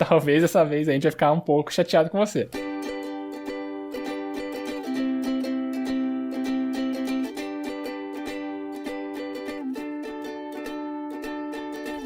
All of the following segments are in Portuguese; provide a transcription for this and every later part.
talvez dessa vez a gente vai ficar um pouco chateado com você.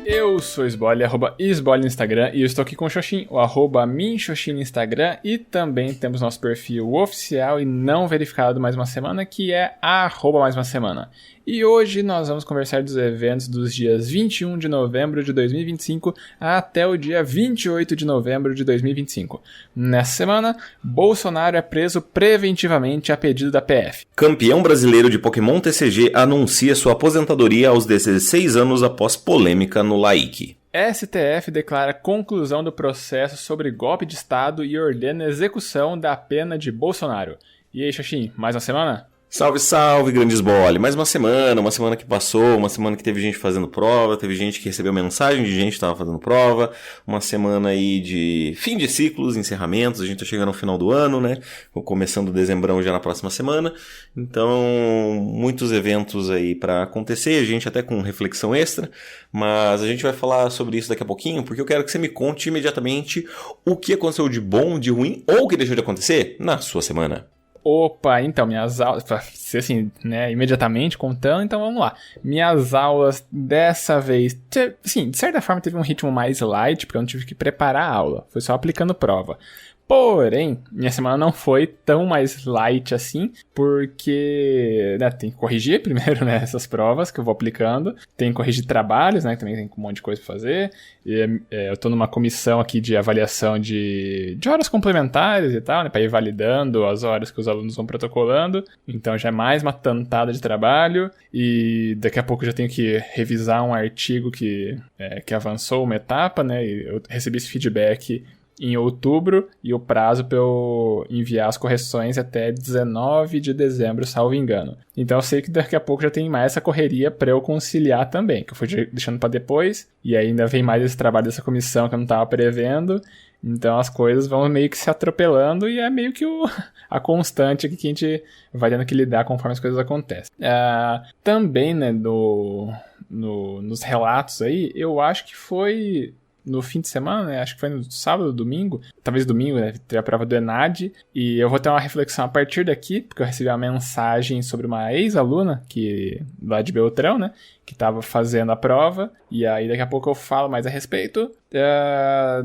Eu sou o Sbole, @Sbole no Instagram, e eu estou aqui com o Xoxin, o @minxoxin no Instagram, e também temos nosso perfil oficial e não verificado mais uma semana, que é @mais uma semana. E hoje nós vamos conversar dos eventos dos dias 21 de novembro de 2025 até o dia 28 de novembro de 2025. Nessa semana, Bolsonaro é preso preventivamente a pedido da PF. Campeão brasileiro de Pokémon TCG anuncia sua aposentadoria aos 16 anos após polêmica no Laik. STF declara conclusão do processo sobre golpe de Estado e ordena execução da pena de Bolsonaro. E aí, Xoxin, mais uma semana? Salve, salve, grandes Sbole. Mais uma semana que passou, uma semana que teve gente fazendo prova, teve gente que recebeu mensagem de gente que estava fazendo prova, uma semana aí de fim de ciclos, encerramentos, a gente tá chegando ao final do ano, né? Começando dezembrão já na próxima semana, então muitos eventos aí para acontecer, a gente até com reflexão extra, mas a gente vai falar sobre isso daqui a pouquinho, porque eu quero que você me conte imediatamente o que aconteceu de bom, de ruim ou o que deixou de acontecer na sua semana. Opa, então, minhas aulas, pra ser assim, né, imediatamente contando, então vamos lá. Minhas aulas dessa vez, sim, de certa forma teve um ritmo mais light, porque eu não tive que preparar a aula, foi só aplicando prova. Porém, minha semana não foi tão mais light assim, porque tem que corrigir primeiro, né, essas provas que eu vou aplicando, tem que corrigir trabalhos, né, também tem um monte de coisa pra fazer, e, eu tô numa comissão aqui de avaliação de horas complementares e tal, né, pra ir validando as horas que os alunos vão protocolando, então já é mais uma tantada de trabalho, e daqui a pouco eu já tenho que revisar um artigo que avançou uma etapa, né, e eu recebi esse feedback em outubro, e o prazo para eu enviar as correções até 19 de dezembro, salvo engano. Então eu sei que daqui a pouco já tem mais essa correria para eu conciliar também, que eu fui deixando para depois, e ainda vem mais esse trabalho dessa comissão que eu não estava prevendo, então as coisas vão meio que se atropelando, e é meio que a constante aqui que a gente vai tendo que lidar conforme as coisas acontecem. Também, né, nos relatos aí, eu acho que foi no fim de semana, né? Acho que foi no sábado, domingo, talvez domingo, né? Ter a prova do ENAD, e eu vou ter uma reflexão a partir daqui, porque eu recebi uma mensagem sobre uma ex-aluna, lá de Beltrão, né? Que estava fazendo a prova, e aí daqui a pouco eu falo mais a respeito.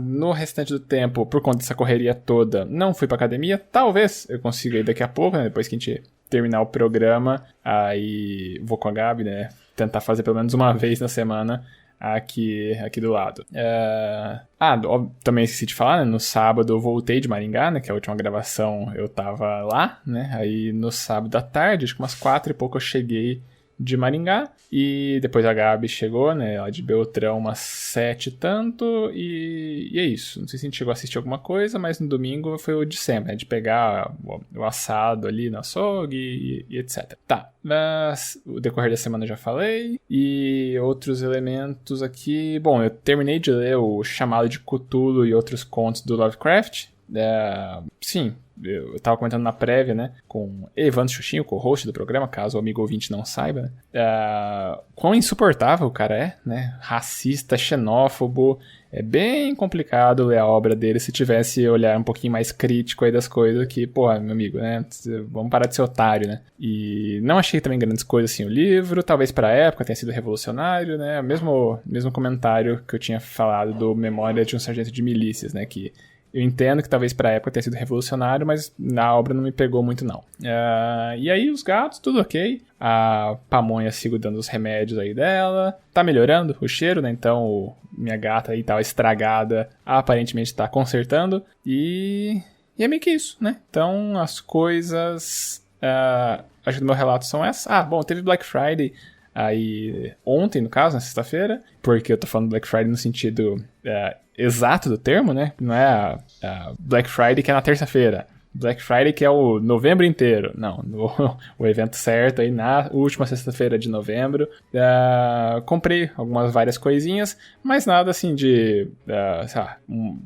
No restante do tempo, por conta dessa correria toda, não fui pra academia, talvez eu consiga ir daqui a pouco, né? Depois que a gente terminar o programa, aí vou com a Gabi, né? Tentar fazer pelo menos uma vez na semana aqui do lado. Também esqueci de falar, né? No sábado eu voltei de Maringá, né? Que é a última gravação eu tava lá, né? Aí no sábado à tarde, acho que umas 4 e pouco eu cheguei de Maringá, e depois a Gabi chegou, né, lá de Beltrão, umas 7 e tanto, e é isso. Não sei se a gente chegou a assistir alguma coisa, mas no domingo foi o de sempre, né, de pegar o assado ali no açougue e etc. Tá, mas o decorrer da semana eu já falei, e outros elementos aqui. Bom, eu terminei de ler o Chamado de Cthulhu e outros contos do Lovecraft. Sim, eu tava comentando na prévia, né, com Evandro Xuxinho, o co-host do programa, caso o amigo ouvinte não saiba, né, quão insuportável o cara é, né, racista, xenófobo. É bem complicado ler a obra dele se tivesse olhar um pouquinho mais crítico aí das coisas, que, porra, meu amigo, né, vamos parar de ser otário, né. E não achei também grandes coisas assim o livro, talvez pra época tenha sido revolucionário, né, mesmo comentário que eu tinha falado do Memória de um Sargento de Milícias, né, que eu entendo que talvez pra época tenha sido revolucionário, mas na obra não me pegou muito, não. E aí os gatos, tudo ok. A Pamonha sigo dando os remédios aí dela. Tá melhorando o cheiro, né? Então minha gata aí tava estragada, aparentemente tá consertando. E é meio que isso, né? Então as coisas... acho que no meu relato são essas. Bom, teve Black Friday aí ontem, no caso, na sexta-feira. Porque eu tô falando Black Friday no sentido... exato do termo, né? Não é a Black Friday que é na terça-feira. Black Friday, que é o novembro inteiro. Não, o evento certo aí na última sexta-feira de novembro. Comprei várias coisinhas, mas nada assim de, sei lá,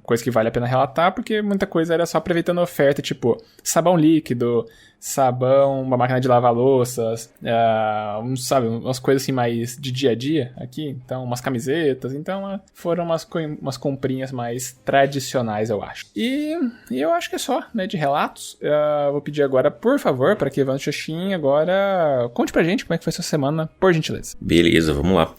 coisa que vale a pena relatar, porque muita coisa era só aproveitando a oferta, tipo sabão líquido, sabão, uma máquina de lavar louças, sabe, umas coisas assim mais de dia a dia aqui, então umas camisetas, então foram umas comprinhas mais tradicionais, eu acho. E eu acho que é só, né, de relatos. Vou pedir agora, por favor, para que Evandro Xoxin agora conte pra gente como é que foi sua semana, por gentileza. Beleza, vamos lá.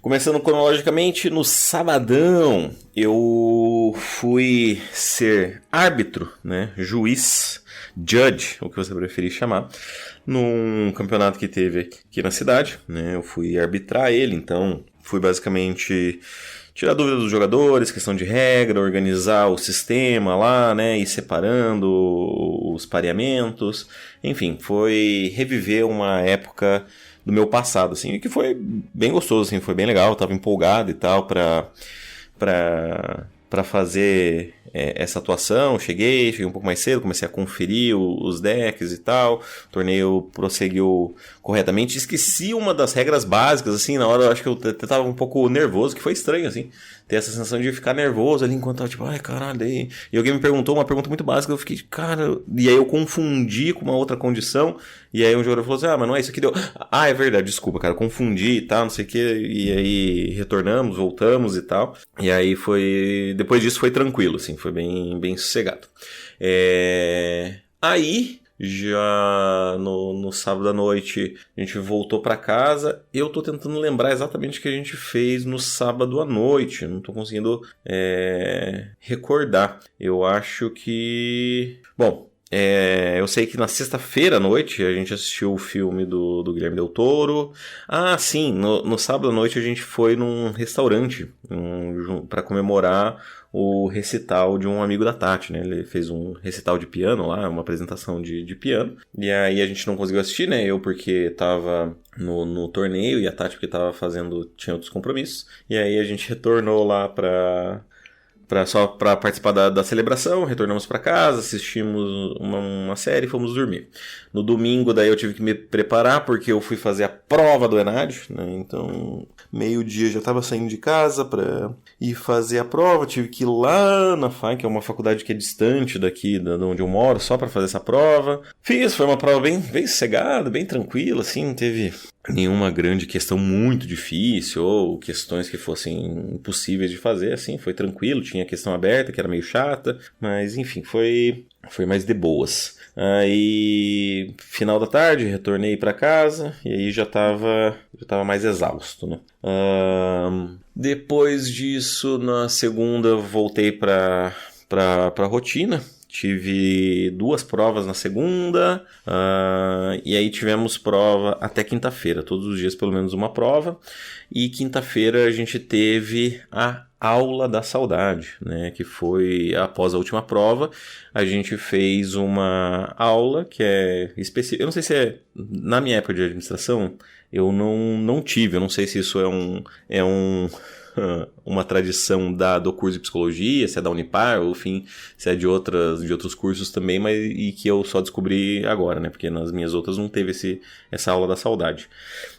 Começando cronologicamente, no sabadão, eu fui ser árbitro, né, juiz, judge, o que você preferir chamar, num campeonato que teve aqui na cidade, né? Eu fui arbitrar ele, então fui basicamente tirar dúvidas dos jogadores, questão de regra, organizar o sistema lá, né? Ir separando os pareamentos, enfim, foi reviver uma época do meu passado, assim, que foi bem gostoso, assim, foi bem legal, eu tava empolgado e tal pra fazer essa atuação. Cheguei um pouco mais cedo, comecei a conferir os decks e tal, o torneio prosseguiu corretamente, esqueci uma das regras básicas, assim, na hora eu acho que eu até tava um pouco nervoso, que foi estranho, assim, ter essa sensação de ficar nervoso ali enquanto tava tipo, ai caralho, daí... E alguém me perguntou uma pergunta muito básica, eu fiquei, cara, e aí eu confundi com uma outra condição, e aí um jogador falou assim, mas não é isso aqui, deu... é verdade, desculpa, cara, confundi e tal, não sei o que, e aí retornamos, voltamos e tal, e aí depois disso foi tranquilo, assim, foi bem sossegado. Aí, já no sábado à noite, a gente voltou pra casa. Eu tô tentando lembrar exatamente o que a gente fez no sábado à noite. Não tô conseguindo recordar. Eu acho que... Bom, eu sei que na sexta-feira à noite a gente assistiu o filme do Guilherme Del Toro. Sim, no sábado à noite a gente foi num restaurante para comemorar o recital de um amigo da Tati, né? Ele fez um recital de piano lá, uma apresentação de piano. E aí a gente não conseguiu assistir, né? Eu porque tava no torneio e a Tati porque tinha outros compromissos. E aí a gente retornou lá só para participar da celebração, retornamos para casa, assistimos uma série e fomos dormir. No domingo, daí eu tive que me preparar, porque eu fui fazer a prova do ENAD, né? Então, meio-dia já estava saindo de casa para ir fazer a prova, tive que ir lá na FAI, que é uma faculdade que é distante daqui, de onde eu moro, só para fazer essa prova. Foi uma prova bem sossegada, bem tranquila, assim, não teve nenhuma grande questão muito difícil ou questões que fossem impossíveis de fazer, assim, foi tranquilo, tinha questão aberta que era meio chata, mas enfim, foi mais de boas. Aí, final da tarde, retornei para casa e aí já tava mais exausto, né? Depois disso, na segunda, voltei pra rotina. Tive 2 provas na segunda, e aí tivemos prova até quinta-feira, todos os dias pelo menos uma prova, e quinta-feira a gente teve a aula da saudade, né, que foi após a última prova, a gente fez uma aula que é específica, eu não sei se na minha época de administração, eu não tive, eu não sei se isso é uma tradição do curso de psicologia, se é da Unipar, ou enfim, se é de outros cursos também, e que eu só descobri agora, né? Porque nas minhas outras não teve essa aula da saudade.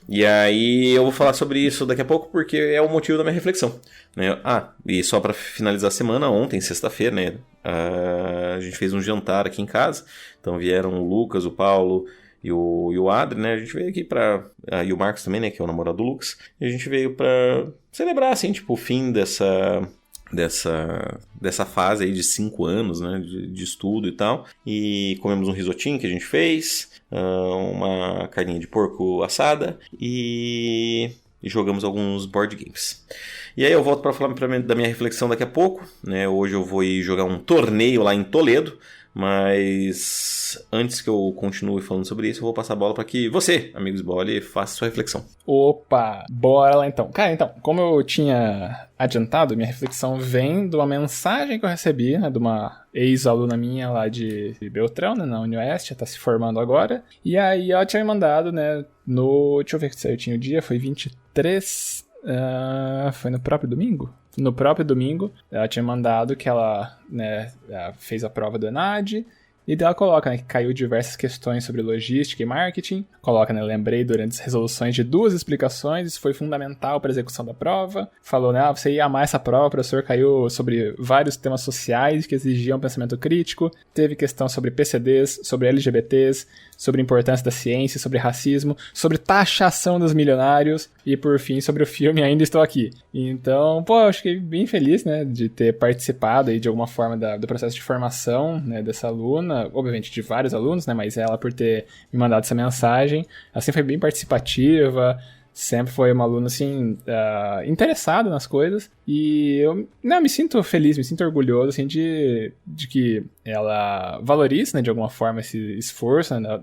E aí eu vou falar sobre isso daqui a pouco, porque é o motivo da minha reflexão, né? E só para finalizar a semana, ontem, sexta-feira, né? A gente fez um jantar aqui em casa, então vieram o Lucas, o Paulo e o Adri, né? A gente veio aqui e o Marcos também, né? Que é o namorado do Lucas. E a gente veio pra celebrar, assim, tipo, o fim dessa fase aí de 5 anos, né? De estudo e tal. E comemos um risotinho que a gente fez, uma carninha de porco assada e jogamos alguns board games. E aí eu volto para falar da minha reflexão daqui a pouco, né? Hoje eu vou ir jogar um torneio lá em Toledo. Mas antes que eu continue falando sobre isso, eu vou passar a bola para que você, amigos Bola, faça sua reflexão. Opa, bora lá então. Cara, então, como eu tinha adiantado, minha reflexão vem de uma mensagem que eu recebi, né, de uma ex-aluna minha lá de Beltrão, né, na Unioeste, tá se formando agora. E aí ela tinha me mandado, né, deixa eu ver que certinho o dia, foi 23... foi no próprio domingo? No próprio domingo, ela tinha mandado que ela, né, fez a prova do ENAD E daí ela coloca, né, que caiu diversas questões sobre logística e marketing. Coloca, né, lembrei durante as resoluções de 2 explicações, isso foi fundamental para a execução da prova. Falou, né, você ia amar essa prova, o professor caiu sobre vários temas sociais que exigiam pensamento crítico. Teve questão sobre PCDs, sobre LGBTs, sobre a importância da ciência, sobre racismo, sobre taxação dos milionários e, por fim, sobre o filme Ainda Estou Aqui. Então, pô, eu fiquei bem feliz, né, de ter participado aí de alguma forma do processo de formação, né, dessa aluna, obviamente de vários alunos, né, mas ela por ter me mandado essa mensagem, assim, foi bem participativa, sempre foi uma aluna, assim, interessada nas coisas, e eu me sinto feliz, me sinto orgulhoso, assim, de que ela valorize, né, de alguma forma esse esforço, né,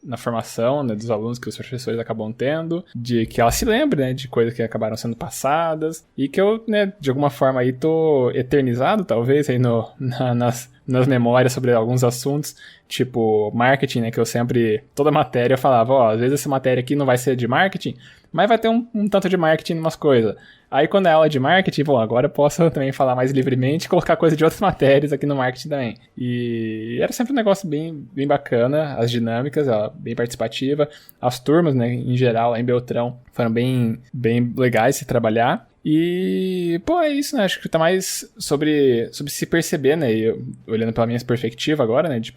na formação, né, dos alunos que os professores acabam tendo, de que ela se lembre, né, de coisas que acabaram sendo passadas, e que eu, né, de alguma forma aí tô eternizado, talvez, aí nas memórias sobre alguns assuntos, tipo marketing, né, que eu sempre, toda matéria eu falava, ó, às vezes essa matéria aqui não vai ser de marketing, mas vai ter um tanto de marketing em umas coisas. Aí quando é aula de marketing, bom, agora eu posso também falar mais livremente e colocar coisa de outras matérias aqui no marketing também. E era sempre um negócio bem, bem bacana, as dinâmicas, bem participativa, as turmas, né, em geral, lá em Beltrão, foram bem, bem legais de se trabalhar. E, pô, é isso, né? Acho que tá mais sobre se perceber, né? E olhando pela minha perspectiva agora, né? De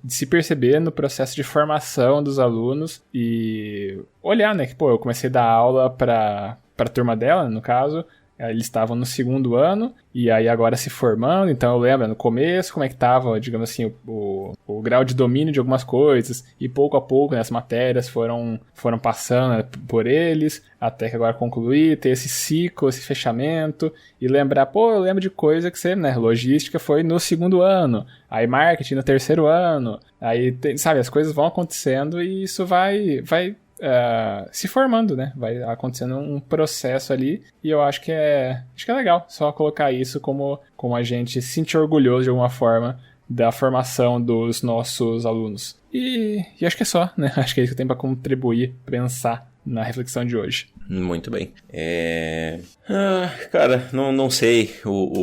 se perceber no processo de formação dos alunos e olhar, né? Que, pô, eu comecei a dar aula pra turma dela, no caso. Eles estavam no 2º ano, e aí agora se formando, então eu lembro no começo como é que estava, digamos assim, o grau de domínio de algumas coisas, e pouco a pouco, né, as matérias foram passando, né, por eles, até que agora concluir, ter esse ciclo, esse fechamento, e lembrar, pô, eu lembro de coisa que você, né, logística foi no 2º ano, aí marketing no 3º ano, aí, sabe, as coisas vão acontecendo e isso vai se formando, né? Vai acontecendo um processo ali e eu acho que é legal só colocar isso como a gente se sentir orgulhoso de alguma forma da formação dos nossos alunos. E acho que é só, né? Acho que é isso que eu tenho para contribuir, pensar na reflexão de hoje. Muito bem. Cara, não sei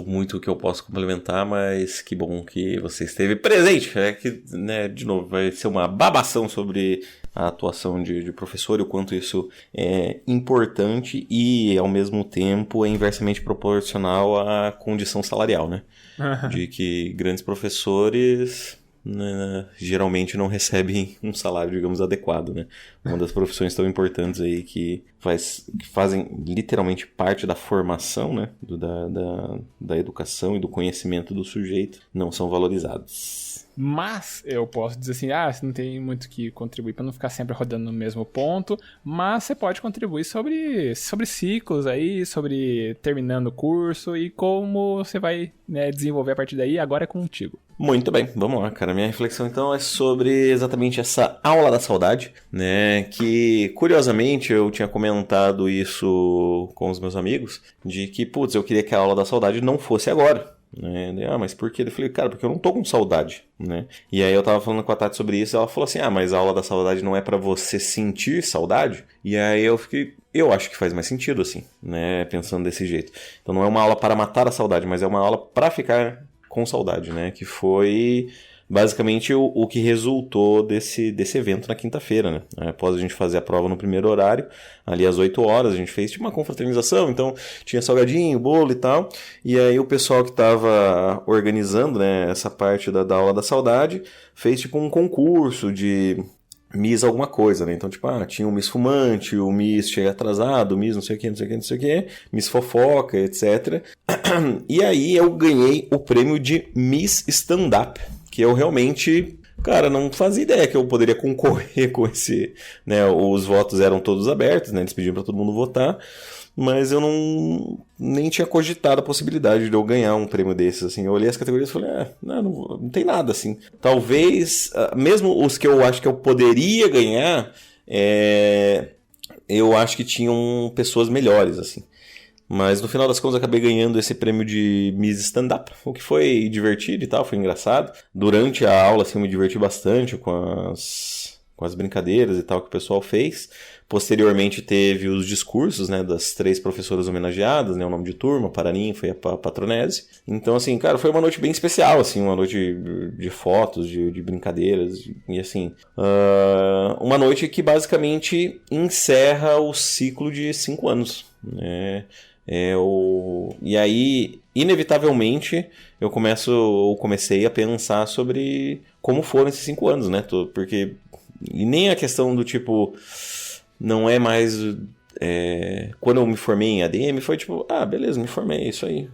muito o que eu posso complementar, mas que bom que você esteve presente. É que, né, de novo, vai ser uma babação sobre a atuação de professor e o quanto isso é importante e, ao mesmo tempo, é inversamente proporcional à condição salarial, né? De que grandes professores, né, geralmente não recebem um salário, digamos, adequado, né? Uma das profissões tão importantes aí que fazem literalmente parte da formação, né, da educação e do conhecimento do sujeito, não são valorizados. Mas eu posso dizer assim, você não tem muito o que contribuir para não ficar sempre rodando no mesmo ponto, mas você pode contribuir sobre ciclos aí, sobre terminando o curso e como você vai, né, desenvolver a partir daí, agora é contigo. Muito bem, vamos lá, cara. Minha reflexão então é sobre exatamente essa aula da saudade, né? Que, curiosamente, eu tinha comentado isso com os meus amigos, de que, putz, eu queria que a aula da saudade não fosse agora. Né? Mas por quê? Eu falei, cara, porque eu não tô com saudade, né? E aí eu tava falando com a Tati sobre isso, ela falou assim, mas a aula da saudade não é pra você sentir saudade? E aí eu acho que faz mais sentido assim, né? Pensando desse jeito. Então não é uma aula para matar a saudade, mas é uma aula para ficar com saudade, né? Que foi basicamente o que resultou desse evento na quinta-feira, né? Após a gente fazer a prova no primeiro horário, ali às 8 horas, a gente fez tipo uma confraternização, então tinha salgadinho, bolo e tal, e aí o pessoal que estava organizando, né, essa parte da aula da saudade fez tipo um concurso de Miss alguma coisa, né? Então, tipo, tinha o Miss Fumante, o Miss Chega Atrasado, o Miss não sei o que, Miss Fofoca, etc. E aí eu ganhei o prêmio de Miss Stand-Up, que eu realmente, cara, não fazia ideia que eu poderia concorrer com esse, né? Os votos eram todos abertos, né? Eles pediam para todo mundo votar, mas eu nem tinha cogitado a possibilidade de eu ganhar um prêmio desses, assim. Eu olhei as categorias e falei, não tem nada, assim. Talvez, mesmo os que eu acho que eu poderia ganhar, eu acho que tinham pessoas melhores, assim. Mas no final das contas eu acabei ganhando esse prêmio de Miss Stand-Up, o que foi divertido e tal, foi engraçado. Durante a aula, assim, eu me diverti bastante com as brincadeiras e tal que o pessoal fez. Posteriormente teve os discursos, né, das 3 professoras homenageadas, né, o nome de turma, a Paraninfo e a Patronese. Então, assim, cara, foi uma noite bem especial, assim, uma noite de fotos, de brincadeiras, e assim, uma noite que basicamente encerra o ciclo de 5 anos, né. E aí, inevitavelmente, eu comecei a pensar sobre como foram esses 5 anos, né, porque e nem a questão do tipo... Não é mais... quando eu me formei em ADM, foi tipo... beleza, me formei, isso aí.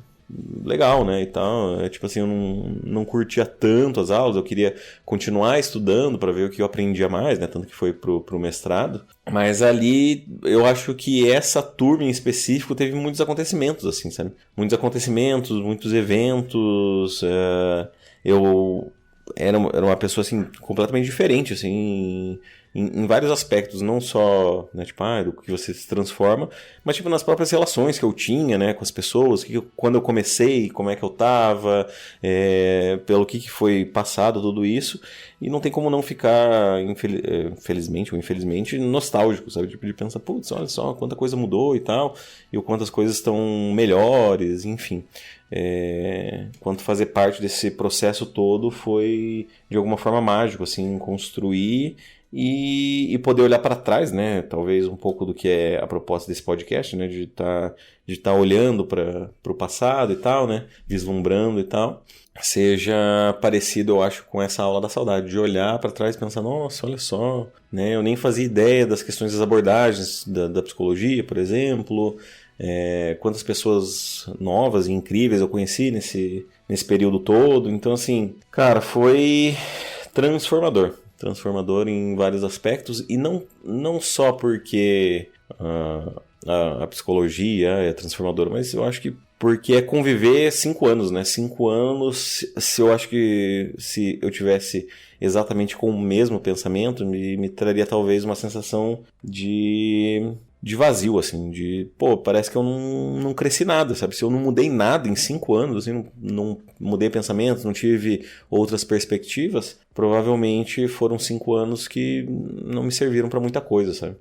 Legal, né, e tal. Tipo assim, eu não curtia tanto as aulas. Eu queria continuar estudando para ver o que eu aprendia mais, né? Tanto que foi pro mestrado. Mas ali, eu acho que essa turma em específico teve muitos acontecimentos, assim, sabe? Muitos acontecimentos, muitos eventos. Eu era uma pessoa, assim, completamente diferente, assim... Em vários aspectos, não só, né, tipo, do que você se transforma, mas tipo nas próprias relações que eu tinha, né, com as pessoas, quando eu comecei, como é que eu tava, pelo que foi passado tudo isso, e não tem como não ficar, felizmente ou infelizmente, nostálgico, sabe, tipo de pensar, putz, olha só quanta coisa mudou e tal, e o quanto as coisas estão melhores, enfim. Quanto fazer parte desse processo todo foi de alguma forma mágico, assim, construir e poder olhar para trás, né? Talvez um pouco do que é a proposta desse podcast, né? De tá olhando para o passado e tal, né? Vislumbrando e tal. Seja parecido, eu acho, com essa aula da saudade, de olhar para trás e pensar, nossa, olha só, né? Eu nem fazia ideia das questões das abordagens da psicologia, por exemplo. Quantas pessoas novas e incríveis eu conheci nesse período todo. Então, assim, cara, foi transformador em vários aspectos, e não só porque a psicologia é transformadora, mas eu acho que porque é conviver 5 anos, né? 5 anos, eu acho que se eu tivesse exatamente com o mesmo pensamento, me traria talvez uma sensação de vazio, assim, parece que eu não cresci nada, sabe? Se eu não mudei nada em 5 anos, assim, não mudei pensamento, não tive outras perspectivas, provavelmente foram 5 anos que não me serviram para muita coisa, sabe?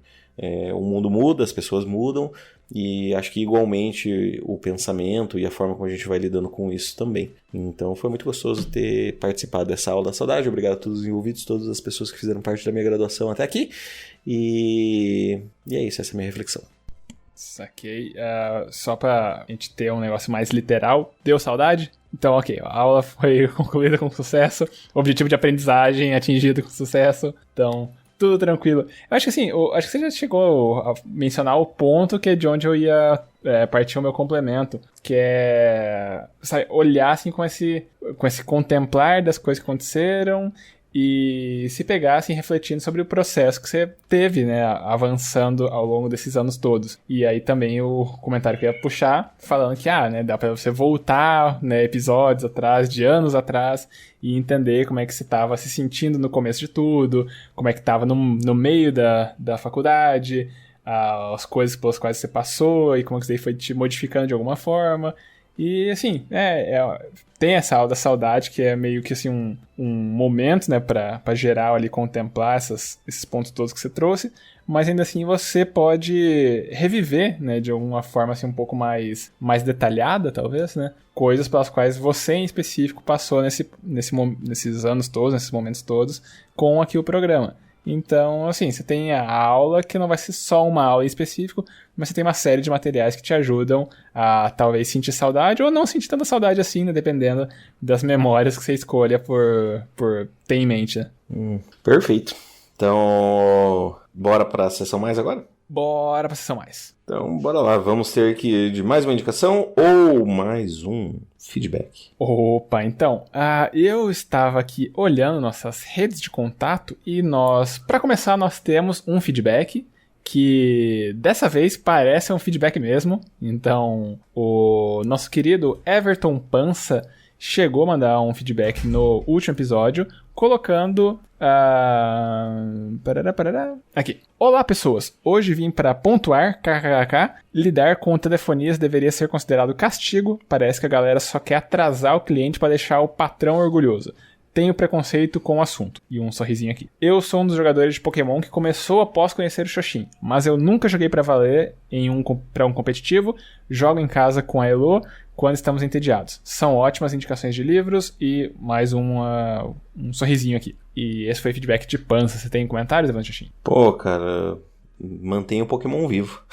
O mundo muda, as pessoas mudam, e acho que igualmente o pensamento e a forma como a gente vai lidando com isso também. Então foi muito gostoso ter participado dessa aula da saudade. Obrigado a todos os envolvidos, todas as pessoas que fizeram parte da minha graduação até aqui. E é isso, essa é a minha reflexão. Saquei. Só pra gente ter um negócio mais literal, deu saudade? Então, ok, a aula foi concluída com sucesso, objetivo de aprendizagem atingido com sucesso, então tudo tranquilo. Eu acho que assim, acho que você já chegou a mencionar o ponto que é de onde eu ia partir o meu complemento, que é, sabe, olhar assim com esse contemplar das coisas que aconteceram e se pegar assim refletindo sobre o processo que você teve, né, avançando ao longo desses anos todos. E aí também o comentário que eu ia puxar, falando que né, dá pra você voltar, né, episódios atrás, de anos atrás, e entender como é que você estava se sentindo no começo de tudo, como é que estava no meio da faculdade, as coisas pelas quais você passou e como que isso aí foi te modificando de alguma forma. E assim, tem essa aula da saudade que é meio que assim um momento, né, pra geral ali contemplar esses pontos todos que você trouxe, mas ainda assim você pode reviver, né, de alguma forma assim um pouco mais detalhada, talvez, né, coisas pelas quais você em específico passou nesses anos todos, nesses momentos todos, com aqui o programa. Então, assim, você tem a aula que não vai ser só uma aula em específico, mas você tem uma série de materiais que te ajudam a talvez sentir saudade ou não sentir tanta saudade assim, né, dependendo das memórias que você escolha por ter em mente, né? Perfeito. Então, bora para a sessão mais agora? Bora pra sessão mais. Então, bora lá. Vamos ter aqui de mais uma indicação ou mais um feedback. Opa, então, eu estava aqui olhando nossas redes de contato e para começar, nós temos um feedback que dessa vez parece um feedback mesmo. Então, o nosso querido Everton Pança chegou a mandar um feedback no último episódio, colocando... Aqui. Olá, pessoas. Hoje vim para pontuar, kkkk, lidar com telefonias deveria ser considerado castigo. Parece que a galera só quer atrasar o cliente para deixar o patrão orgulhoso. tenho preconceito com o assunto. E um sorrisinho aqui. Eu sou um dos jogadores de Pokémon que começou após conhecer o Xoxin, mas eu nunca joguei pra valer pra um competitivo, jogo em casa com a Elo quando estamos entediados. São ótimas indicações de livros e mais um sorrisinho aqui. E esse foi feedback de Pança. Você tem comentários, Evandro Xoxin? Pô, cara, mantenha o Pokémon vivo.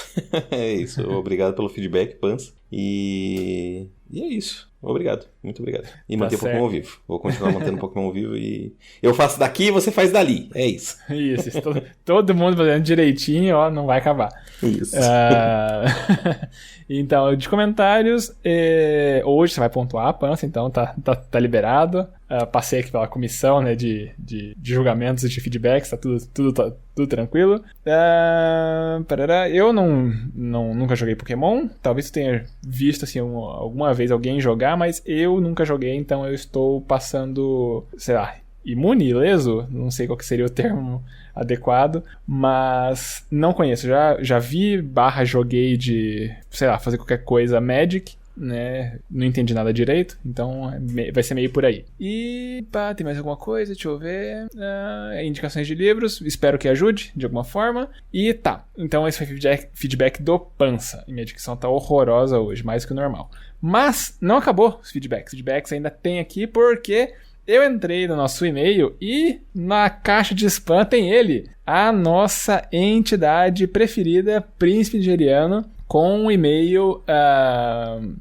É isso, obrigado pelo feedback, Pança. E é isso. Obrigado, muito obrigado. E manter o Pokémon vivo. Vou continuar mantendo o Pokémon vivo e eu faço daqui e você faz dali. É isso. Isso. Todo mundo fazendo direitinho, ó, não vai acabar. Isso. Então, de comentários, hoje você vai pontuar a Pança, então tá liberado. Passei aqui pela comissão, né, de julgamentos e de feedbacks, tá tudo tranquilo. Eu nunca joguei Pokémon, talvez você tenha visto assim, alguma vez alguém jogar, mas eu nunca joguei, então eu estou passando, sei lá, imune, ileso, não sei qual que seria o termo adequado, mas não conheço, já vi / joguei de, sei lá, fazer qualquer coisa Magic, né, não entendi nada direito, então vai ser meio por aí. E tem mais alguma coisa, deixa eu ver, indicações de livros, espero que ajude de alguma forma, e então esse foi feedback do Pança, e minha dicção tá horrorosa hoje, mais que o normal. Mas não acabou os feedbacks ainda tem aqui, porque eu entrei no nosso e-mail e na caixa de spam tem ele, a nossa entidade preferida, Príncipe Nigeriano, com um e-mail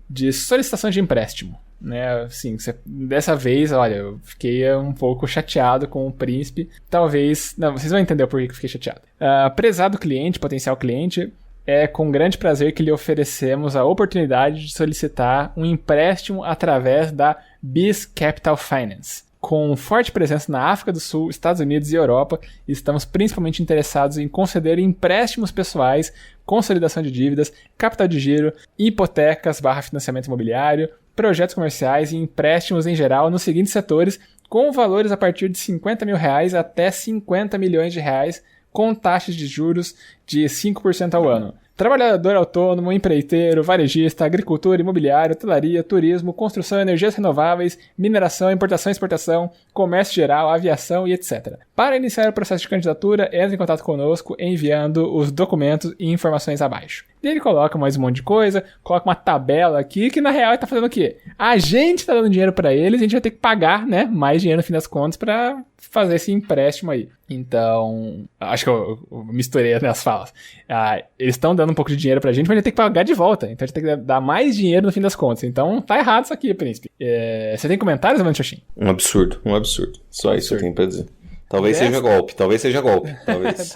de solicitação de empréstimo. Né, assim, dessa vez, olha, eu fiquei um pouco chateado com o Príncipe. Talvez, não, vocês vão entender por que eu fiquei chateado. Prezado cliente, potencial cliente, é com grande prazer que lhe oferecemos a oportunidade de solicitar um empréstimo através da Biz Capital Finance. Com forte presença na África do Sul, Estados Unidos e Europa, estamos principalmente interessados em conceder empréstimos pessoais, consolidação de dívidas, capital de giro, hipotecas / financiamento imobiliário, projetos comerciais e empréstimos em geral nos seguintes setores, com valores a partir de R$50 mil até R$50 milhões, com taxas de juros de 5% ao ano. Trabalhador autônomo, empreiteiro, varejista, agricultura, imobiliário, hotelaria, turismo, construção, energias renováveis, mineração, importação e exportação, comércio geral, aviação e etc. Para iniciar o processo de candidatura, entre em contato conosco enviando os documentos e informações abaixo. E ele coloca mais um monte de coisa, coloca uma tabela aqui que na real ele tá fazendo o quê? A gente tá dando dinheiro pra eles, a gente vai ter que pagar, né, mais dinheiro no fim das contas pra fazer esse empréstimo aí. Então, acho que eu misturei as falas. Eles estão dando um pouco de dinheiro pra gente, mas a gente tem que pagar de volta. Então a gente tem que dar mais dinheiro no fim das contas. Então tá errado isso aqui, Príncipe. Você tem comentários, Evandro Xoxin? Um absurdo. Só isso eu tenho pra dizer. Talvez seja golpe. Talvez.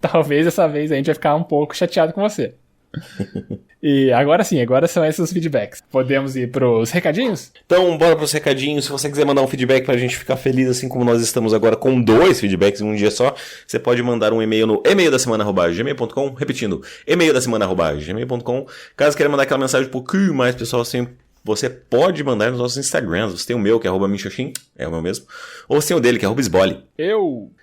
talvez dessa vez a gente vai ficar um pouco chateado com você. E agora sim, agora são esses os feedbacks. Podemos ir pros recadinhos? Então, bora pros recadinhos. Se você quiser mandar um feedback pra gente ficar feliz, assim como nós estamos agora com 2 feedbacks em um dia só, você pode mandar um e-mail no emaildasemana@gmail.com, repetindo, emaildasemana@gmail.com. Caso queira mandar aquela mensagem um pouquinho mais pessoal, assim, você pode mandar nos nossos Instagrams. Você tem o meu, que é @minxoxin, é o meu mesmo. Ou você tem o dele, que é @sbole.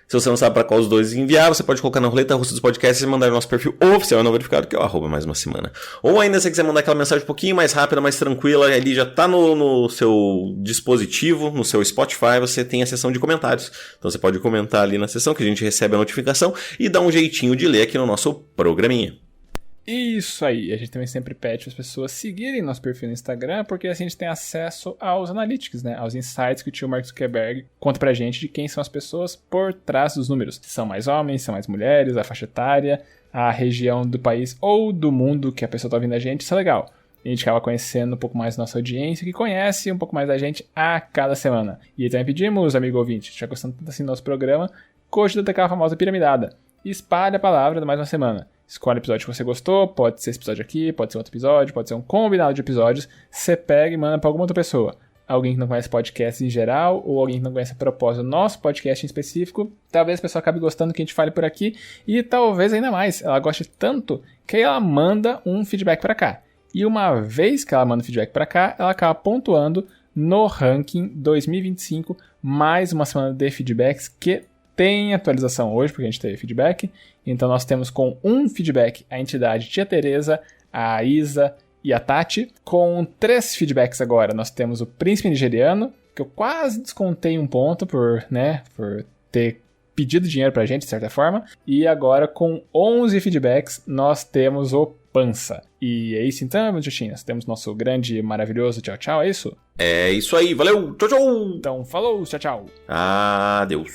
Se você não sabe para qual os dois enviar, você pode colocar na roleta russa dos podcasts e mandar no nosso perfil oficial não verificado, que é o @mais uma semana. Ou ainda, se você quiser mandar aquela mensagem um pouquinho mais rápida, mais tranquila, ali já tá no seu dispositivo, no seu Spotify, você tem a seção de comentários. Então você pode comentar ali na seção que a gente recebe a notificação e dá um jeitinho de ler aqui no nosso programinha. Isso aí, a gente também sempre pede para as pessoas seguirem nosso perfil no Instagram, porque assim a gente tem acesso aos analytics, né? Aos insights que o tio Mark Zuckerberg conta pra gente de quem são as pessoas por trás dos números. Se são mais homens, são mais mulheres, a faixa etária, a região do país ou do mundo que a pessoa tá ouvindo a gente, isso é legal. A gente acaba conhecendo um pouco mais da nossa audiência, que conhece um pouco mais da gente a cada semana. E também pedimos, amigo ouvinte, se está gostando tanto assim do nosso programa, coxa daquela famosa piramidada. Espalhe a palavra de mais uma semana. Escolhe o episódio que você gostou, pode ser esse episódio aqui, pode ser outro episódio, pode ser um combinado de episódios. Você pega e manda para alguma outra pessoa. Alguém que não conhece podcast em geral, ou alguém que não conhece a propósito do nosso podcast em específico. Talvez a pessoa acabe gostando que a gente fale por aqui, e talvez ainda mais, ela goste tanto que ela manda um feedback para cá. E uma vez que ela manda o feedback para cá, ela acaba pontuando no ranking 2025, mais uma semana de feedbacks que tem atualização hoje, porque a gente teve feedback. Então nós temos com um feedback a entidade Tia Teresa, a Isa e a Tati. Com 3 feedbacks agora, nós temos o Príncipe Nigeriano, que eu quase descontei um ponto por ter pedido dinheiro pra gente, de certa forma. E agora, com 11 feedbacks, nós temos o Pança. E é isso então, meus justinhos. Temos nosso grande, maravilhoso tchau, tchau, é isso? É isso aí, valeu, tchau, tchau! Então, falou, tchau, tchau! Adeus!